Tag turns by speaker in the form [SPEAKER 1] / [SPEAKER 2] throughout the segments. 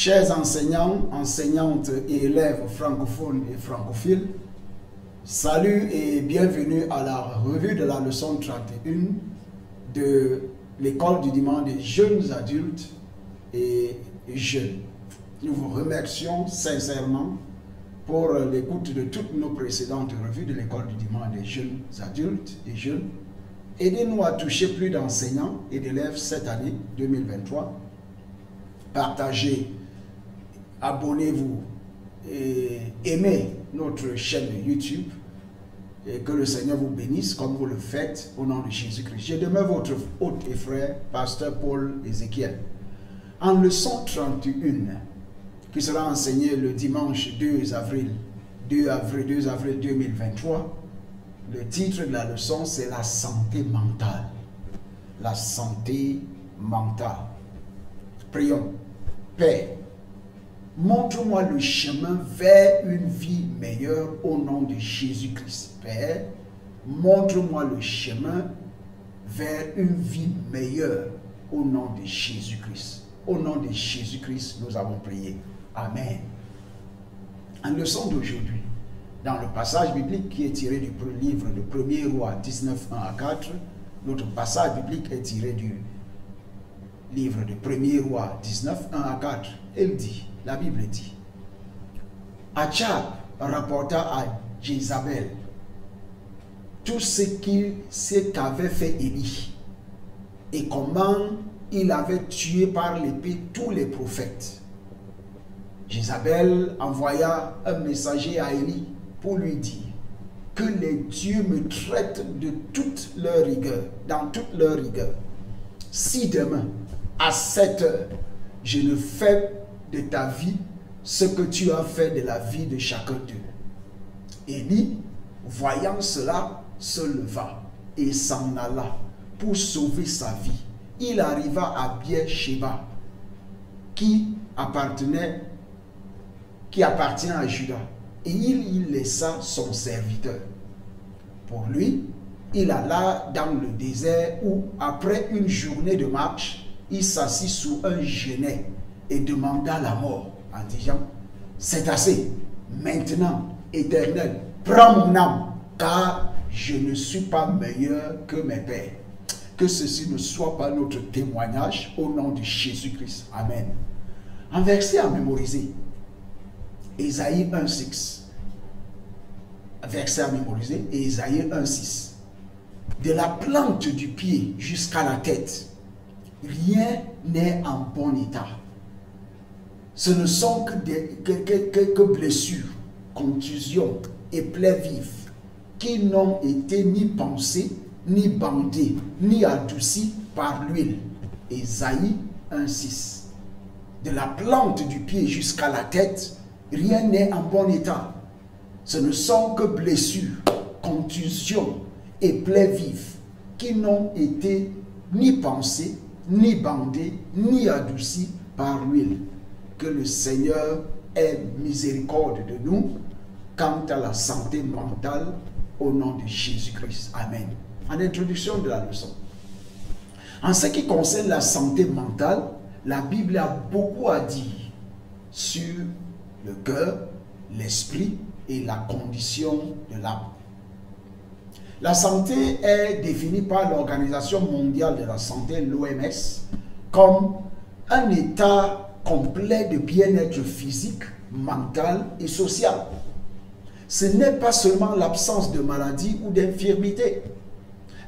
[SPEAKER 1] Chers enseignants, enseignantes et élèves francophones et francophiles, salut et bienvenue à la revue de la leçon 31 de l'école du dimanche des jeunes adultes et jeunes. Nous vous remercions sincèrement pour l'écoute de toutes nos précédentes revues de l'école du dimanche des jeunes adultes et jeunes. Aidez-nous à toucher plus d'enseignants et d'élèves cette année 2023. Partagez, abonnez-vous et aimez notre chaîne YouTube et que le Seigneur vous bénisse comme vous le faites au nom de Jésus-Christ. Je demeure votre hôte et frère, pasteur Paul Ézéchiel. En leçon 31, qui sera enseignée le dimanche 2 avril 2023, le titre de la leçon c'est la santé mentale. La santé mentale. Prions. Père, montre-moi le chemin vers une vie meilleure au nom de Jésus-Christ. Père, montre-moi le chemin vers une vie meilleure au nom de Jésus-Christ. Au nom de Jésus-Christ, nous avons prié. Amen. En leçon d'aujourd'hui, dans le passage biblique qui est tiré du livre de 1er Roi 19, 1 à 4, notre passage biblique est tiré du livre de 1er Roi 19, 1 à 4. Elle dit, la Bible dit, Achab rapporta à Jézabel tout ce qu'avait fait Élie et comment il avait tué par l'épée tous les prophètes. Jézabel envoya un messager à Élie pour lui dire que les dieux me traitent de toute leur rigueur, dans toute leur rigueur. Si demain, à 7 heures, je ne fais de ta vie ce que tu as fait de la vie de chacun d'eux. Élie, voyant cela, se leva et s'en alla pour sauver sa vie. Il arriva à Beer-Sheba, qui appartient à Juda, et il y laissa son serviteur. Pour lui, il alla dans le désert où, après une journée de marche, il s'assit sous un genêt et demanda la mort en disant, c'est assez, maintenant, Éternel, prends mon âme, car je ne suis pas meilleur que mes pères. Que ceci ne soit pas notre témoignage au nom de Jésus-Christ. Amen. Un verset à mémoriser. Ésaïe 1,6. Verset à mémoriser. Ésaïe 1,6. De la plante du pied jusqu'à la tête, rien n'est en bon état. Ce ne sont que blessures, contusions et plaies vives qui n'ont été ni pensées, ni bandées, ni adoucies par l'huile. Ésaïe 1,6. De la plante du pied jusqu'à la tête, rien n'est en bon état. Ce ne sont que blessures, contusions et plaies vives qui n'ont été ni pensées, ni bandées, ni adoucies par l'huile. Que le Seigneur ait miséricorde de nous quant à la santé mentale au nom de Jésus-Christ. Amen. En introduction de la leçon, en ce qui concerne la santé mentale, la Bible a beaucoup à dire sur le cœur, l'esprit et la condition de l'âme. La santé est définie par l'Organisation mondiale de la santé, l'OMS, comme un état complet de bien-être physique, mental et social. Ce n'est pas seulement l'absence de maladie ou d'infirmité.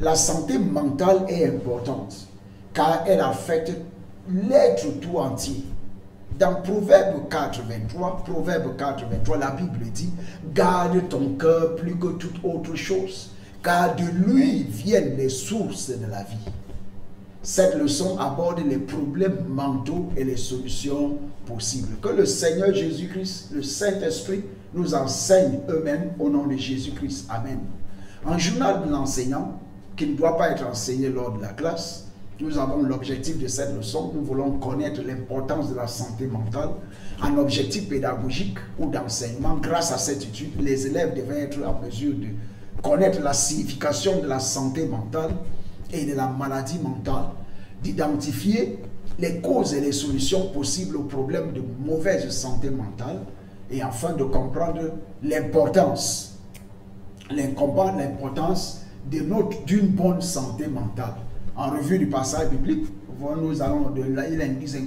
[SPEAKER 1] La santé mentale est importante car elle affecte l'être tout entier. Dans Proverbe 4.23, la Bible dit « Garde ton cœur plus que toute autre chose, car de lui viennent les sources de la vie. » Cette leçon aborde les problèmes mentaux et les solutions possibles. Que le Seigneur Jésus-Christ, le Saint-Esprit, nous enseigne eux-mêmes au nom de Jésus-Christ. Amen. En journal de l'enseignant, qui ne doit pas être enseigné lors de la classe, nous avons l'objectif de cette leçon. Nous voulons connaître l'importance de la santé mentale. En objectif pédagogique ou d'enseignement, grâce à cette étude, les élèves devaient être en mesure de connaître la signification de la santé mentale et de la maladie mentale, d'identifier les causes et les solutions possibles aux problèmes de mauvaise santé mentale et afin de comprendre l'importance d'une bonne santé mentale. En revue du passage biblique, nous allons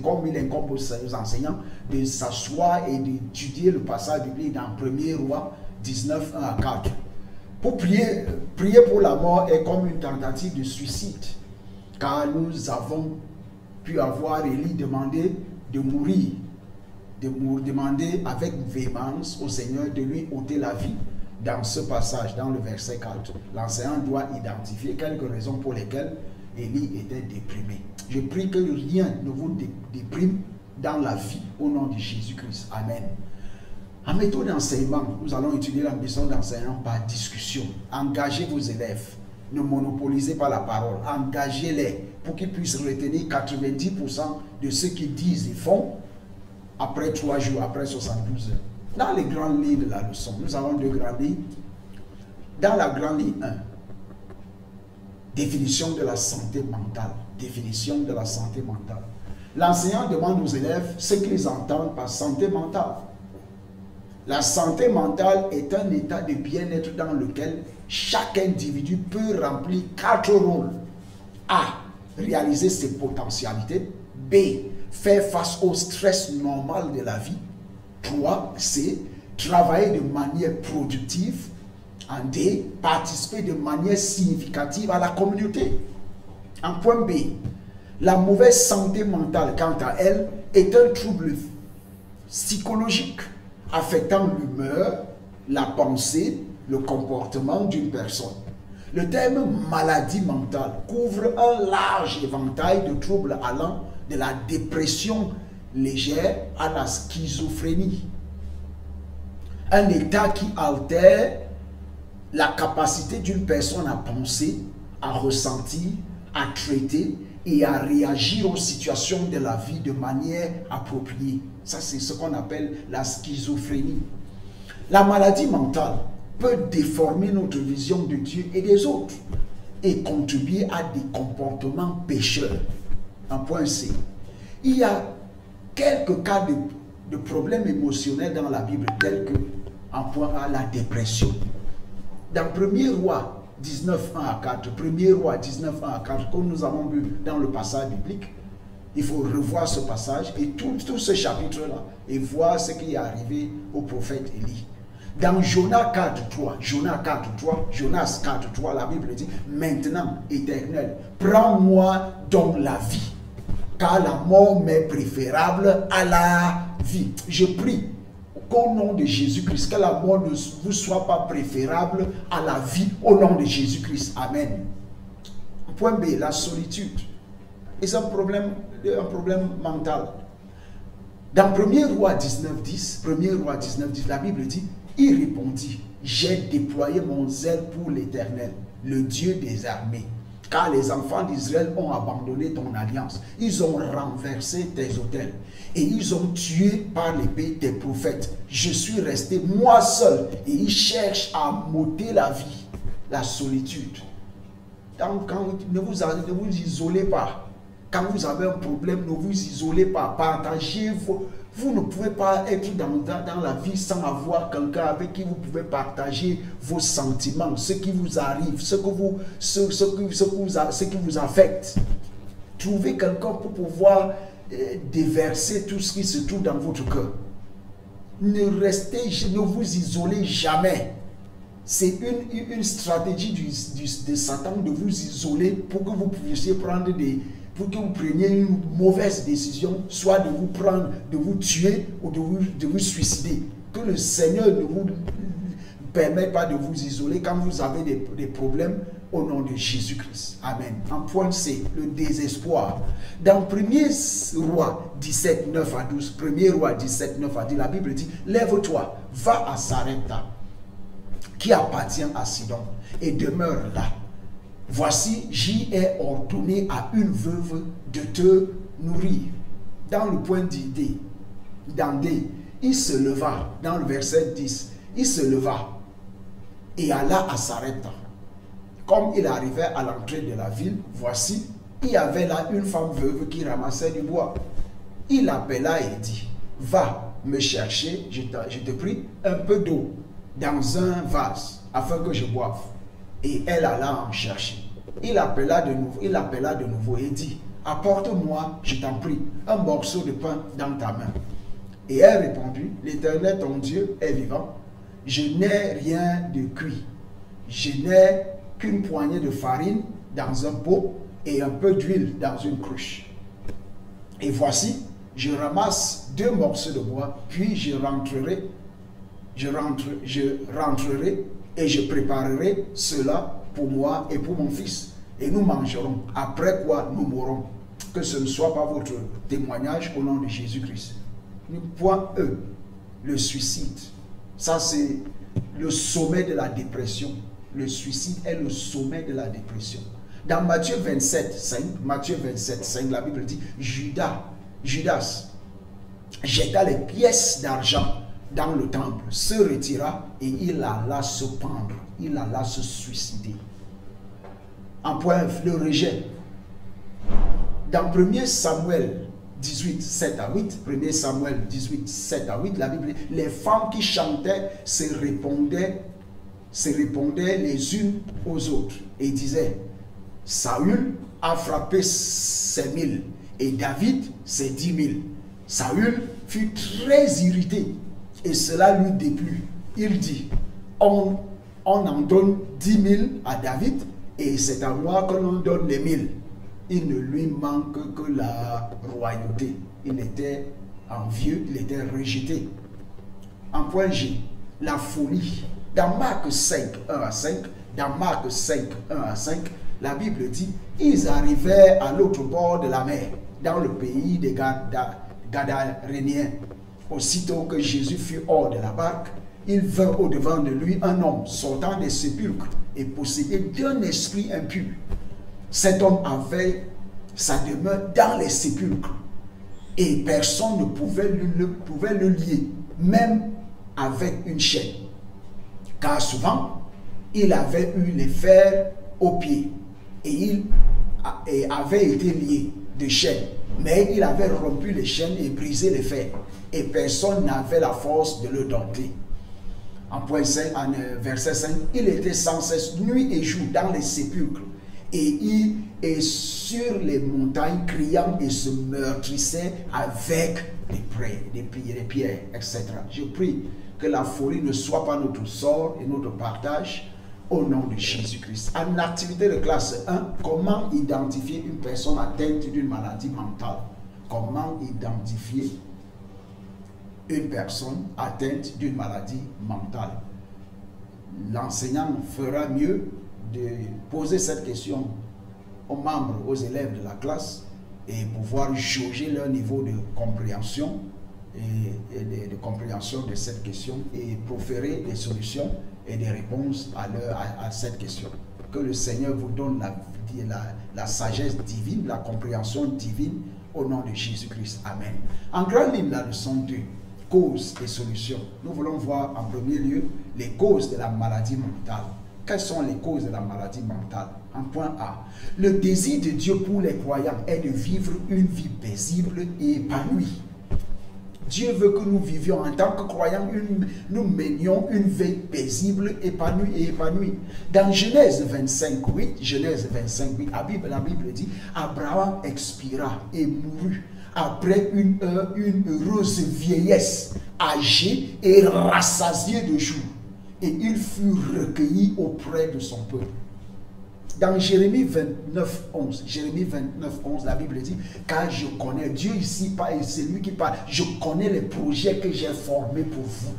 [SPEAKER 1] comme il incombe aux enseignants de s'asseoir et d'étudier le passage biblique dans 1er Roi 19, 1 à 4. Pour prier pour la mort est comme une tentative de suicide, car nous avons pu avoir Élie demander de mourir, demander avec véhémence au Seigneur de lui ôter la vie. Dans ce passage, dans le verset 4, l'enseignant doit identifier quelques raisons pour lesquelles Élie était déprimé. Je prie que rien ne vous déprime dans la vie au nom de Jésus-Christ. Amen. En méthode d'enseignement, nous allons étudier la méthode d'enseignement par discussion. Engagez vos élèves. Ne monopolisez pas la parole. Engagez-les pour qu'ils puissent retenir 90% de ce qu'ils disent et font après 3 jours, après 72 heures. Dans les grandes lignes de la leçon, nous avons 2 grandes lignes. Dans la grande ligne 1, définition de la santé mentale. Définition de la santé mentale. L'enseignant demande aux élèves ce qu'ils entendent par santé mentale. La santé mentale est un état de bien-être dans lequel chaque individu peut remplir 4 rôles. A. Réaliser ses potentialités. B. Faire face au stress normal de la vie. 3. C. Travailler de manière productive. En D. Participer de manière significative à la communauté. En point B. La mauvaise santé mentale, quant à elle, est un trouble psychologique affectant l'humeur, la pensée, le comportement d'une personne. Le terme maladie mentale couvre un large éventail de troubles allant de la dépression légère à la schizophrénie. Un état qui altère la capacité d'une personne à penser, à ressentir, à traiter et à réagir aux situations de la vie de manière appropriée. Ça, c'est ce qu'on appelle la schizophrénie. La maladie mentale peut déformer notre vision de Dieu et des autres et contribuer à des comportements pécheurs. En point C. Il y a quelques cas de problèmes émotionnels dans la Bible, tels que, en point A, la dépression. Dans 1er Roi 19, 1 à 4, 1er Roi 19, 1 à 4, comme nous avons vu dans le passage biblique, il faut revoir ce passage et tout ce chapitre-là et voir ce qui est arrivé au prophète Élie. Dans Jonas 4.3, Jonas 4.3, la Bible dit, maintenant, Éternel, prends-moi donc la vie, car la mort m'est préférable à la vie. Je prie qu'au nom de Jésus-Christ, que la mort ne vous soit pas préférable à la vie, au nom de Jésus-Christ. Amen. Point B, la solitude. C'est un problème mental. Dans 1er Roi 19.10, la Bible dit, il répondit, j'ai déployé mon zèle pour l'Éternel, le Dieu des armées, car les enfants d'Israël ont abandonné ton alliance. Ils ont renversé tes autels et ils ont tué par l'épée tes prophètes. Je suis resté moi seul et ils cherchent à m'ôter la vie, la solitude. Donc, ne vous isolez pas. Quand vous avez un problème, ne vous isolez pas. Partagez vous ne pouvez pas être dans la vie sans avoir quelqu'un avec qui vous pouvez partager vos sentiments, ce qui vous arrive, ce qui vous affecte. Trouvez quelqu'un pour pouvoir déverser tout ce qui se trouve dans votre cœur. Ne vous isolez jamais. C'est une stratégie de Satan de vous isoler pour que vous puissiez prendre pour que vous preniez une mauvaise décision, soit de vous tuer ou de vous suicider. Que le Seigneur ne vous permette pas de vous isoler quand vous avez des problèmes au nom de Jésus-Christ. Amen. En point C, le désespoir. Dans 1er Roi 17, 9 à 12, 1er Roi 17, 9 à 10, la Bible dit, lève-toi, va à Sarepta, qui appartient à Sidon, et demeure là. Voici, j'y ai ordonné à une veuve de te nourrir. Dans le point d'idée, dans D, il se leva, dans le verset 10, il se leva et alla à Sarepta. Comme il arrivait à l'entrée de la ville, voici, il y avait là une femme veuve qui ramassait du bois. Il l'appela et dit, va me chercher, je te prie, un peu d'eau dans un vase afin que je boive. Et elle alla en chercher. Il l'appela de nouveau et dit, apporte-moi, je t'en prie, un morceau de pain dans ta main. Et elle répondit, l'Éternel ton Dieu est vivant, je n'ai rien de cuit. Je n'ai qu'une poignée de farine dans un pot et un peu d'huile dans une cruche. Et voici, je ramasse 2 morceaux de bois, puis je rentrerai et je préparerai cela pour moi et pour mon fils. Et nous mangerons, après quoi nous mourrons. Que ce ne soit pas votre témoignage au nom de Jésus-Christ. Point E, le suicide. Ça, c'est le sommet de la dépression. Le suicide est le sommet de la dépression. Dans Matthieu 27, 5, la Bible dit, Judas jeta les pièces d'argent dans le temple, se retira et il alla se pendre, il alla se suicider. En point F, le rejet. Dans 1 Samuel 18, 7 à 8, 1 Samuel 18, 7 à 8, la Bible dit, les femmes qui chantaient se répondaient les unes aux autres et disaient, Saül a frappé ses 1000 et David ses 10 000. Saül fut très irrité et cela lui déplut. Il dit, on en donne 10 000 à David et c'est à moi que l'on donne les 1000. Il ne lui manque que la royauté. Il était envieux, il était rejeté. En point G, la folie. Dans Marc 5, 1 à 5, la Bible dit, ils arrivaient à l'autre bord de la mer, dans le pays des Gadaréniens. Aussitôt que Jésus fut hors de la barque, il vint au-devant de lui un homme sortant des sépulcres et possédé d'un esprit impur. Cet homme avait sa demeure dans les sépulcres et personne ne pouvait le lier, même avec une chaîne. Car souvent, il avait eu les fers aux pieds et il avait été lié de chaînes. Mais il avait rompu les chaînes et brisé les fers. Et personne n'avait la force de le dompter. En point 5, en verset 5, il était sans cesse nuit et jour dans les sépulcres. Et il est sur les montagnes criant et se meurtrissait avec des pierres, etc. Je prie que la folie ne soit pas notre sort et notre partage au nom de Jésus-Christ. En activité de classe 1, comment identifier une personne atteinte d'une maladie mentale? Comment identifier une personne atteinte d'une maladie mentale? L'enseignant fera mieux de poser cette question aux membres, aux élèves de la classe et pouvoir jauger leur niveau de compréhension et de compréhension de cette question et proférer des solutions et des réponses à cette question. Que le Seigneur vous donne la sagesse divine, la compréhension divine au nom de Jésus-Christ. Amen. En grande ligne, la leçon 2, causes et solutions. Nous voulons voir en premier lieu les causes de la maladie mentale. Quelles sont les causes de la maladie mentale? En point A, le désir de Dieu pour les croyants est de vivre une vie paisible et épanouie. Dieu veut que nous vivions en tant que croyants, nous menions une vie paisible, épanouie. Dans Genèse 25:8, la Bible dit, Abraham expira et mourut après une heureuse vieillesse, âgé et rassasié de jours. Et il fut recueilli auprès de son peuple. Dans Jérémie 29:11, la Bible dit, car je connais, Dieu ici, c'est lui qui parle, je connais les projets que j'ai formés pour vous,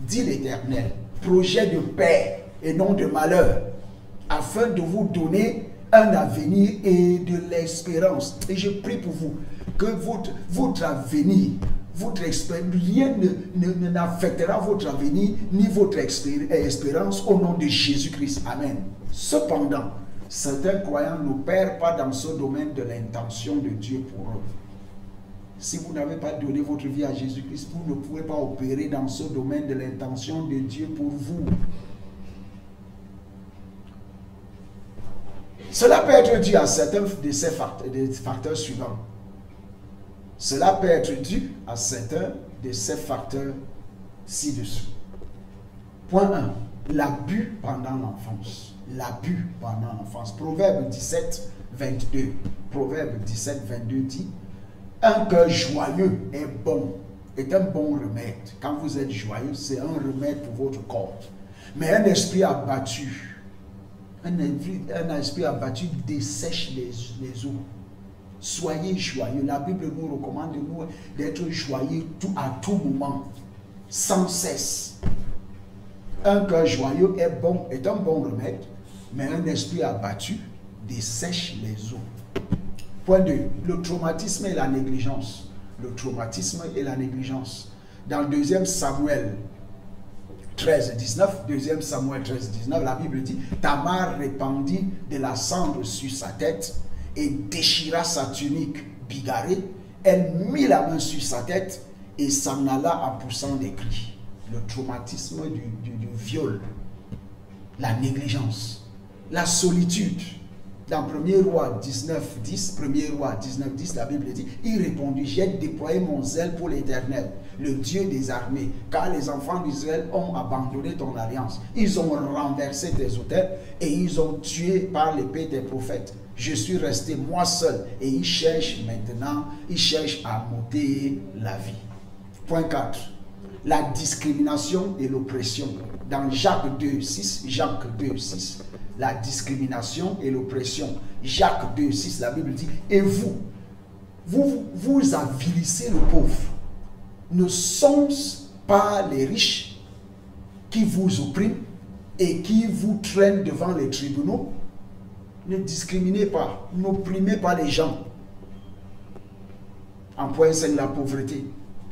[SPEAKER 1] dit l'Éternel, projets de paix et non de malheur, afin de vous donner un avenir et de l'espérance. Et je prie pour vous, que votre avenir, rien n'affectera votre avenir ni votre espérance au nom de Jésus-Christ. Amen. Cependant, certains croyants n'opèrent pas dans ce domaine de l'intention de Dieu pour eux. Si vous n'avez pas donné votre vie à Jésus-Christ, vous ne pouvez pas opérer dans ce domaine de l'intention de Dieu pour vous. Cela peut être dû à certains de ces facteurs suivants. Cela peut être dû à certains de ces facteurs ci-dessous. Point 1. L'abus pendant l'enfance. L'abus pendant l'enfance. Proverbe 17, 22. Proverbe 17, 22 dit: un cœur joyeux est un bon remède. Quand vous êtes joyeux, c'est un remède pour votre corps. Mais un esprit abattu, dessèche les eaux. Soyez joyeux. La Bible nous recommande d'être joyeux à tout moment, sans cesse. Un cœur joyeux est un bon remède, mais un esprit abattu dessèche les eaux. Point 2. Le traumatisme et la négligence. Le traumatisme et la négligence. Dans 2 Samuel 13, 19, 2 Samuel 13, 19, la Bible dit: Tamar répandit de la cendre sur sa tête et déchira sa tunique bigarrée. Elle mit la main sur sa tête et s'en alla en poussant des cris. Le traumatisme du viol, la négligence, la solitude. Dans 1er roi 19, 10, 1er roi 19, 10, la Bible dit: il répondit: j'ai déployé mon zèle pour l'Éternel, le Dieu des armées, car les enfants d'Israël ont abandonné ton alliance. Ils ont renversé tes autels et ils ont tué par l'épée tes prophètes. Je suis resté moi seul et ils cherchent à m'ôter la vie. Point 4. La discrimination et l'oppression. Dans Jacques 2, 6, Jacques 2, 6, la discrimination et l'oppression. Jacques 2, 6, la Bible dit: et vous avilissez le pauvre. Ne sont-ce pas les riches qui vous oppriment et qui vous traînent devant les tribunaux? Ne discriminez pas, n'opprimez pas les gens. En point 5, la pauvreté.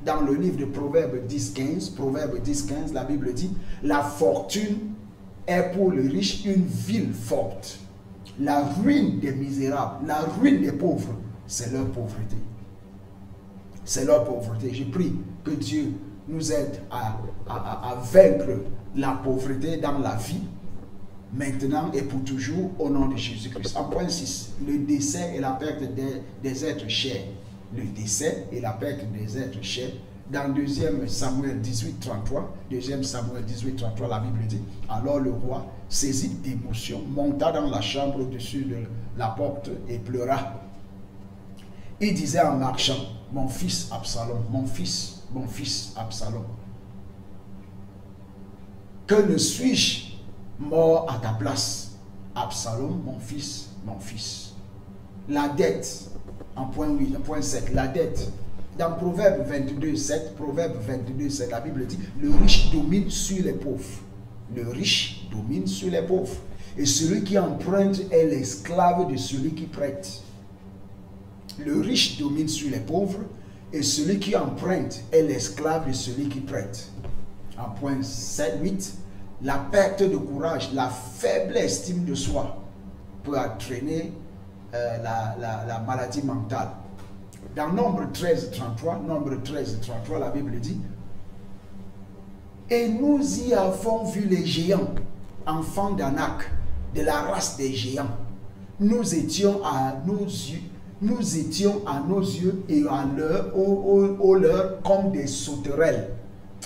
[SPEAKER 1] Dans le livre de Proverbes 10, 15, Proverbes 10, 15, la Bible dit: la fortune est pour le riche une ville forte. La ruine des misérables, la ruine des pauvres, c'est leur pauvreté. C'est leur pauvreté. Je prie que Dieu nous aide à vaincre la pauvreté dans la vie, maintenant et pour toujours, au nom de Jésus-Christ. En point 6, le décès et la perte des êtres chers. Le décès et la perte des êtres chers. Dans 2 Samuel 18, 33, 2 Samuel 18, 33, la Bible dit: alors le roi, saisi d'émotion, monta dans la chambre au-dessus de la porte et pleura. Il disait en marchant: mon fils Absalom, mon fils Absalom, que ne suis-je mort à ta place? Absalom, mon fils, mon fils. La dette, en point 8, en point 7, la dette. Dans Proverbe 22, 7, la Bible dit: le riche domine sur les pauvres. Le riche domine sur les pauvres. Et celui qui emprunte est l'esclave de celui qui prête. Le riche domine sur les pauvres et celui qui emprunte est l'esclave de celui qui prête. En point 7, 8, la perte de courage, la faible estime de soi peut entraîner la maladie mentale. Dans Nombre 13, 33, la Bible dit: et nous y avons vu les géants, enfants d'Anak, de la race des géants. Nous étions à nos yeux et au leur comme des sauterelles.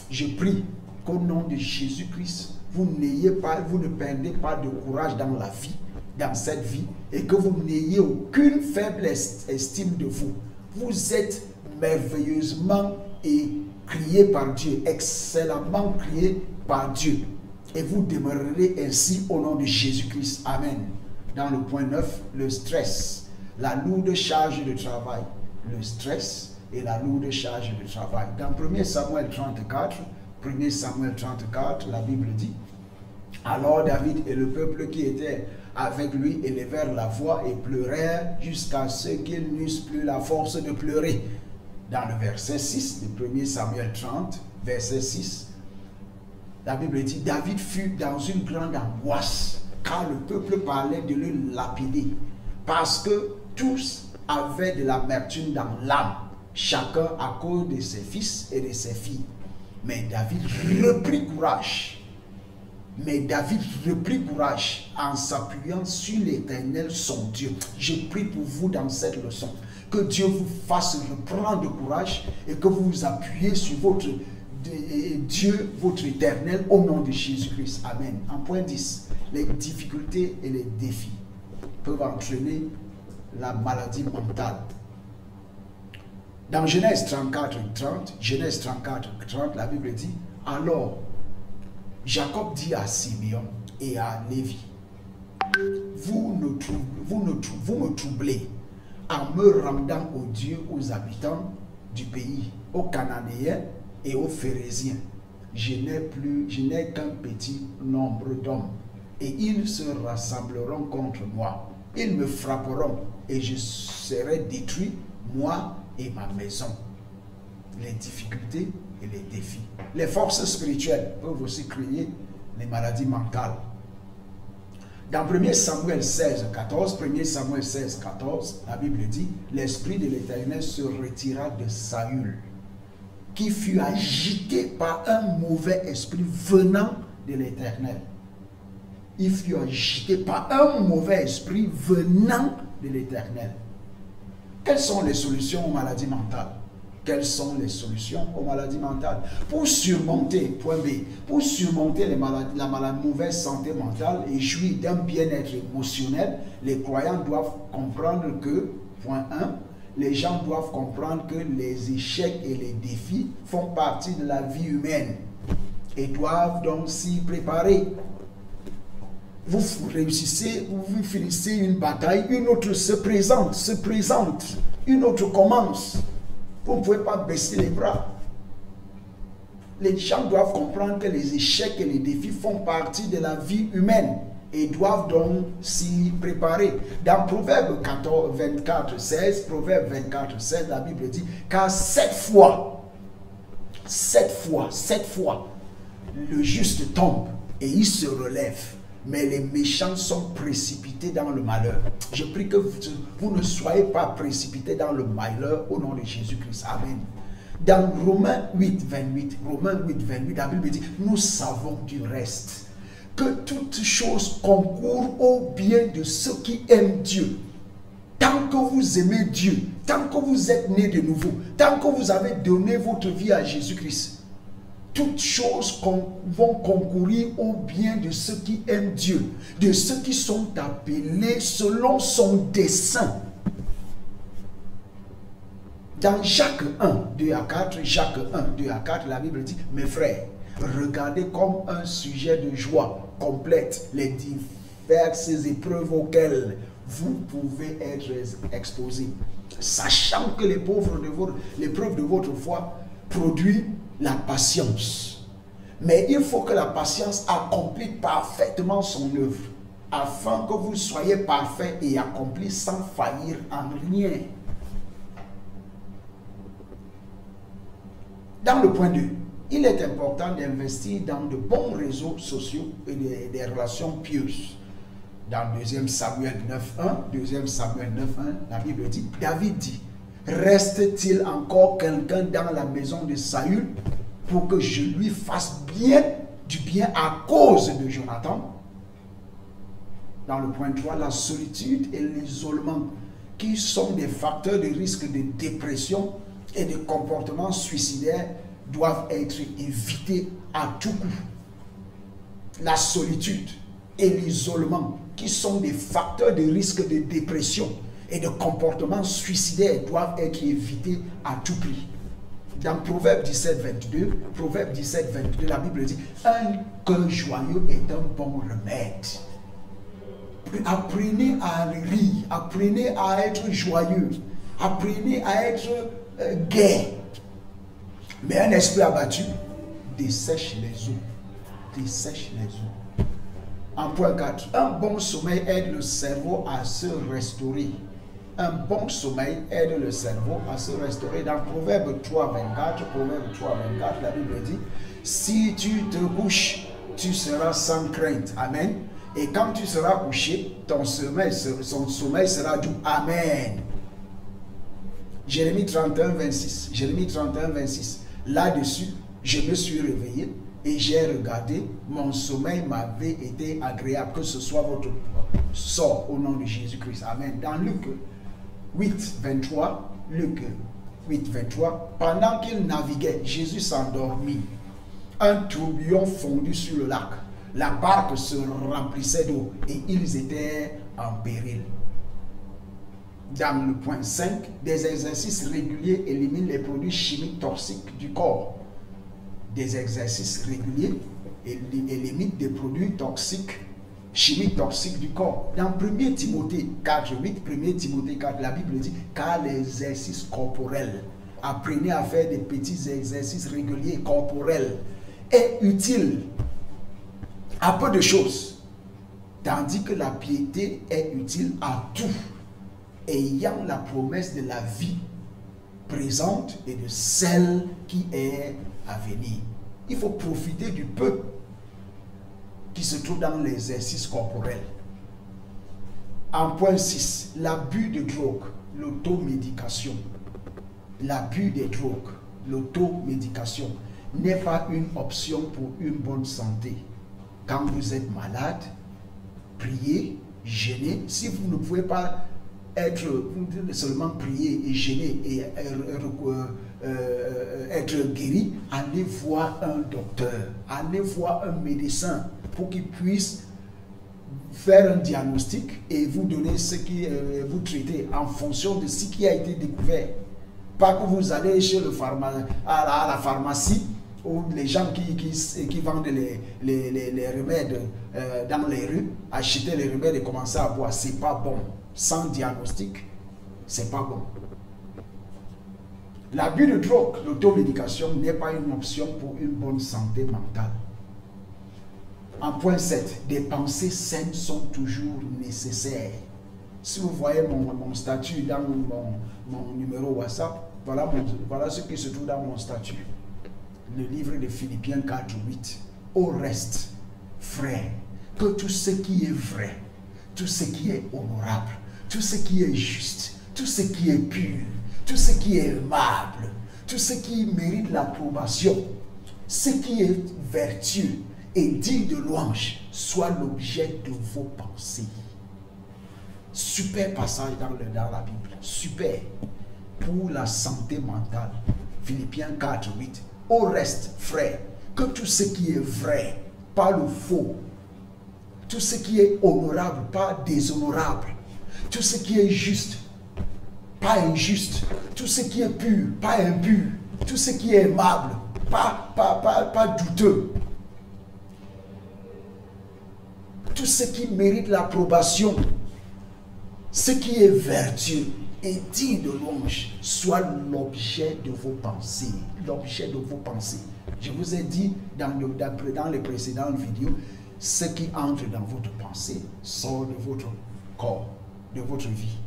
[SPEAKER 1] Je prie qu'au nom de Jésus-Christ, vous ne perdez pas de courage dans la vie, dans cette vie, et que vous n'ayez aucune faible estime de vous. Vous êtes merveilleusement créés par Dieu, excellemment créés par Dieu. Et vous demeurerez ainsi au nom de Jésus-Christ. Amen. Dans le point 9, le stress, la lourde charge de travail. Le stress et la lourde charge de travail. Dans 1 Samuel 34, la Bible dit: alors David et le peuple qui était avec lui élevèrent la voix et pleurèrent jusqu'à ce qu'ils n'eussent plus la force de pleurer. Dans le verset 6 de 1 Samuel 30, verset 6, la Bible dit: David fut dans une grande angoisse car le peuple parlait de le lapider, parce que tous avaient de l'amertume dans l'âme, chacun à cause de ses fils et de ses filles. Mais David reprit courage Mais David reprit courage en s'appuyant sur l'Éternel, son Dieu. Je prie pour vous dans cette leçon. Que Dieu vous fasse reprendre courage et que vous vous appuyez sur votre Dieu, votre Éternel, au nom de Jésus-Christ. Amen. En point 10, les difficultés et les défis peuvent entraîner la maladie mentale. Dans Genèse 34:30, la Bible dit, alors Jacob dit à Simeon et à Lévi, vous me troublez en me rendant aux dieux, aux habitants du pays, aux Cananéens et aux Phérésiens. Je n'ai qu'un petit nombre d'hommes, et ils se rassembleront contre moi. Ils me frapperont, et je serai détruit, moi et ma maison. Les difficultés et les défis. Les forces spirituelles peuvent aussi créer les maladies mentales. Dans 1 Samuel 16:14, la Bible dit, l'Esprit de l'Éternel se retira de Saül, qui fut agité par un mauvais esprit venant de l'Éternel. Il fut agité par un mauvais esprit venant de l'Éternel. Quelles sont les solutions aux maladies mentales? Quelles sont les solutions aux maladies mentales? Pour surmonter, point B, pour surmonter la mauvaise santé mentale et jouir d'un bien-être émotionnel, les croyants doivent comprendre que, point 1, les gens doivent comprendre que les échecs et les défis font partie de la vie humaine et doivent donc s'y préparer. Vous réussissez, vous finissez une bataille, une autre se présente, une autre commence. Vous ne pouvez pas baisser les bras. Les gens doivent comprendre que les échecs et les défis font partie de la vie humaine et doivent donc s'y préparer. Dans Proverbe 24:16, la Bible dit, car 7 fois, le juste tombe et il se relève, mais les méchants sont précipités dans le malheur. Je prie que vous ne soyez pas précipités dans le malheur au nom de Jésus-Christ. Amen. Dans Romains 8:28, la Bible dit, nous savons du reste que toutes choses concourent au bien de ceux qui aiment Dieu. Tant que vous aimez Dieu, tant que vous êtes né de nouveau, tant que vous avez donné votre vie à Jésus-Christ, toutes choses vont concourir au bien de ceux qui aiment Dieu, de ceux qui sont appelés selon son dessein. Dans Jacques 1:2-4, la Bible dit, mes frères, regardez comme un sujet de joie complète les diverses épreuves auxquelles vous pouvez être exposés, sachant que l'épreuve de votre foi produit la patience. Mais il faut que la patience accomplisse parfaitement son œuvre, afin que vous soyez parfaits et accomplis sans faillir en rien. Dans le point 2, il est important d'investir dans de bons réseaux sociaux et des relations pieuses. Dans 2 Samuel 9:1, la Bible dit, David dit, reste-t-il encore quelqu'un dans la maison de Saül pour que je lui fasse du bien à cause de Jonathan? Dans le point 3, la solitude et l'isolement, qui sont des facteurs de risque de dépression et de comportements suicidaires, doivent être évités à tout coup. La solitude et l'isolement, qui sont des facteurs de risque de dépression et de comportements suicidaires, doivent être évités à tout prix. Dans Proverbe 17:22, la Bible dit, un cœur joyeux est un bon remède. Apprenez à rire, apprenez à être joyeux, apprenez à être gai. Mais un esprit abattu dessèche les eaux. En point 4, un bon sommeil aide le cerveau à se restaurer. Un bon sommeil aide le cerveau à se restaurer. Dans Proverbe 3:24, la Bible dit, si tu te couches, tu seras sans crainte. Amen. Et quand tu seras couché, son sommeil sera doux. Amen. Jérémie 31:26. Là-dessus, je me suis réveillé et j'ai regardé, mon sommeil m'avait été agréable, que ce soit votre sort au nom de Jésus-Christ. Amen. Dans Luc 8, 23, Luc 8, 23, pendant qu'il naviguait, Jésus s'endormit. Un tourbillon fondit sur le lac. La barque se remplissait d'eau et ils étaient en péril. Dans le point 5, des exercices réguliers éliminent les produits chimiques toxiques du corps. Des exercices réguliers éliminent des produits toxiques, chimiques toxiques du corps. Dans 1 Timothée 4, 8, 1 Timothée 4, la Bible dit, car l'exercice corporel, apprenez à faire des petits exercices réguliers corporels, est utile à peu de choses, tandis que la piété est utile à tout, ayant la promesse de la vie présente et de celle qui est à venir. Il faut profiter du peu qui se trouve dans l'exercice corporel. En point 6, l'abus de drogue, l'automédication. L'abus des drogues, l'automédication n'est pas une option pour une bonne santé. Quand vous êtes malade, priez, jeûnez. Si vous ne pouvez pas être seulement prier et jeûner et être guéri, allez voir un docteur, allez voir un médecin pour qu'il puisse faire un diagnostic et vous donner ce qui vous traitez en fonction de ce qui a été découvert. Pas que vous allez chez le à la pharmacie ou les gens qui vendent les remèdes dans les rues, acheter les remèdes et commencer à boire. C'est pas bon. Sans diagnostic, c'est pas bon. L'abus de drogue, l'automédication n'est pas une option pour une bonne santé mentale. En point 7, des pensées saines sont toujours nécessaires. Si vous voyez mon statut dans mon numéro WhatsApp, voilà ce qui se trouve dans mon statut. Le livre de Philippiens 4, 8. Au reste, frères, que tout ce qui est vrai, tout ce qui est honorable, tout ce qui est juste, tout ce qui est pur, tout ce qui est aimable, tout ce qui mérite l'approbation, ce qui est vertueux et digne de louange, soit l'objet de vos pensées. Super passage dans la Bible. Super. Pour la santé mentale. Philippiens 4, 8. Au reste, frères, que tout ce qui est vrai, pas le faux, tout ce qui est honorable, pas déshonorable, tout ce qui est juste, pas injuste, tout ce qui est pur, pas impur, tout ce qui est aimable, pas douteux, tout ce qui mérite l'approbation, ce qui est vertueux et digne de louange, soit l'objet de vos pensées. L'objet de vos pensées. Je vous ai dit dans les précédentes vidéos, ce qui entre dans votre pensée sort de votre corps, de votre vie.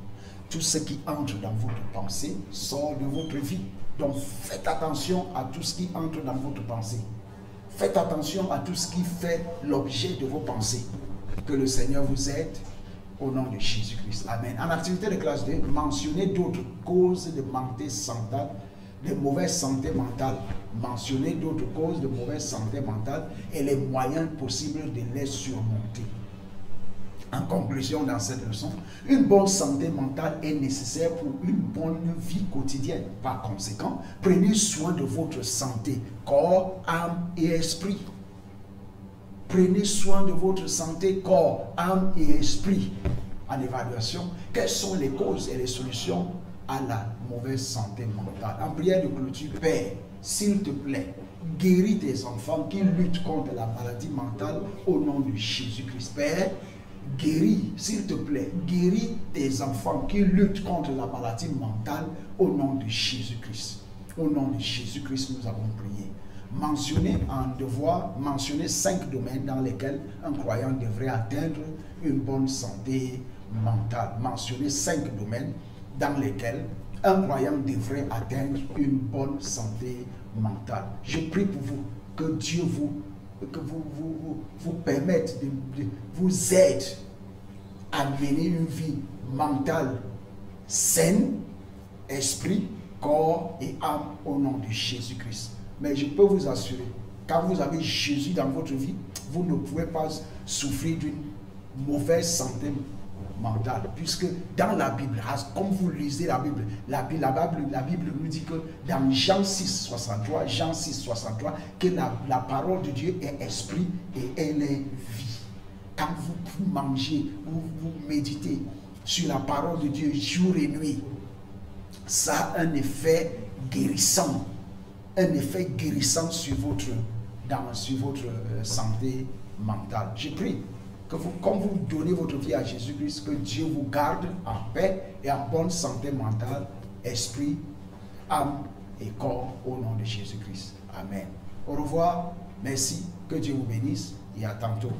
[SPEAKER 1] Tout ce qui entre dans votre pensée sort de votre vie. Donc faites attention à tout ce qui entre dans votre pensée. Faites attention à tout ce qui fait l'objet de vos pensées. Que le Seigneur vous aide au nom de Jésus-Christ. Amen. En activité de classe 2, mentionnez d'autres causes de mauvaise santé mentale. Mentionnez d'autres causes de mauvaise santé mentale et les moyens possibles de les surmonter. En conclusion, dans cette leçon, une bonne santé mentale est nécessaire pour une bonne vie quotidienne. Par conséquent, prenez soin de votre santé, corps, âme et esprit. Prenez soin de votre santé, corps, âme et esprit. En évaluation, quelles sont les causes et les solutions à la mauvaise santé mentale? En prière de clôture, Père, s'il te plaît, guéris tes enfants qui luttent contre la maladie mentale au nom de Jésus-Christ. Père, guéris, s'il te plaît, guéris tes enfants qui luttent contre la maladie mentale au nom de Jésus-Christ. Au nom de Jésus-Christ, nous avons prié. Mentionnez 5 domaines dans lesquels un croyant devrait atteindre une bonne santé mentale. Mentionnez 5 domaines dans lesquels un croyant devrait atteindre une bonne santé mentale. Je prie pour vous, que Dieu vous permette, vous aide à mener une vie mentale saine, esprit, corps et âme au nom de Jésus-Christ. Mais je peux vous assurer Quand vous avez Jésus dans votre vie, vous ne pouvez pas souffrir d'une mauvaise santé mentale. Puisque dans la Bible, comme vous lisez la Bible, la Bible nous dit que dans Jean 6, 63, que la parole de Dieu est esprit et elle est vie. Quand vous mangez, vous méditez sur la parole de Dieu jour et nuit, ça a un effet guérissant. Un effet guérissant sur votre santé mentale. Je prie que comme vous donnez votre vie à Jésus-Christ, que Dieu vous garde en paix et en bonne santé mentale, esprit, âme et corps, au nom de Jésus-Christ. Amen. Au revoir, merci, que Dieu vous bénisse et à tantôt.